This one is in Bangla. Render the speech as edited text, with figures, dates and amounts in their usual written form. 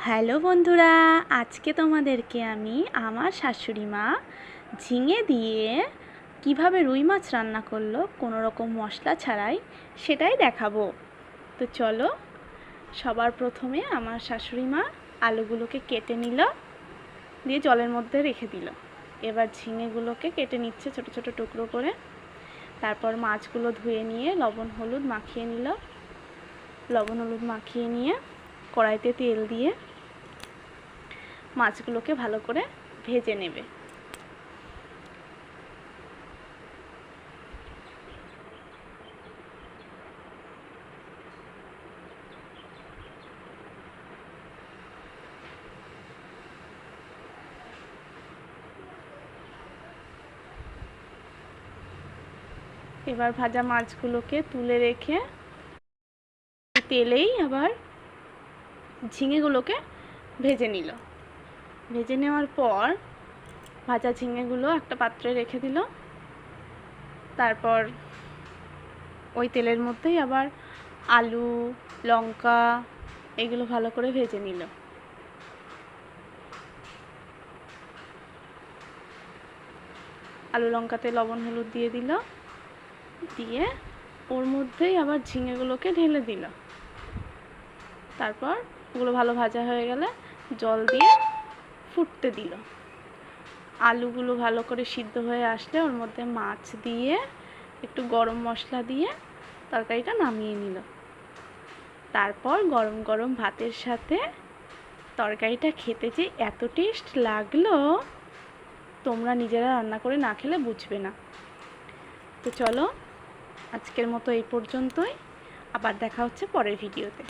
হ্যালো বন্ধুরা, আজকে তোমাদেরকে আমি আমার শাশুড়ি মা ঝিঙে দিয়ে কিভাবে রুই মাছ রান্না করলো কোনো রকম মশলা ছাড়াই সেটাই দেখাবো। তো চলো, সবার প্রথমে আমার শাশুড়ি মা আলুগুলোকে কেটে নিল, দিয়ে জলের মধ্যে রেখে দিল। এবার ঝিঙেগুলোকে কেটে নিচ্ছে ছোট ছোট টুকরো করে। তারপর মাছগুলো ধুয়ে নিয়ে লবণ হলুদ মাখিয়ে নিল। লবণ হলুদ মাখিয়ে নিয়ে কড়াইতে তেল দিয়ে মাছগুলোকে ভালো করে ভেজে নেবে। এবার ভাজা মাছগুলোকে তুলে রেখে তেলেই আবার ঝিঙেগুলোকে ভেজে নিল। ভেজে নেওয়ার পর ভাজা ঝিঙেগুলো একটা পাত্রে রেখে দিল। তারপর ওই তেলের মধ্যেই আবার আলু, লঙ্কা এগুলো ভালো করে ভেজে নিল। আলু লঙ্কাতে লবণ হলুদ দিয়ে দিল, দিয়ে ওর মধ্যেই আবার ঝিঙেগুলোকে ঢেলে দিল। তারপর ওগুলো ভালো ভাজা হয়ে গেলে জল দিয়ে ফুটতে দিল। আলুগুলো ভালো করে সিদ্ধ হয়ে আসলে ওর মধ্যে মাছ দিয়ে একটু গরম মশলা দিয়ে তরকারিটা নামিয়ে নিল। তারপর গরম গরম ভাতের সাথে তরকারিটা খেতে যে এত টেস্ট লাগলো, তোমরা নিজেরা রান্না করে না খেলে বুঝবে না। তো চলো, আজকের মতো এই পর্যন্তই। আবার দেখা হচ্ছে পরের ভিডিওতে।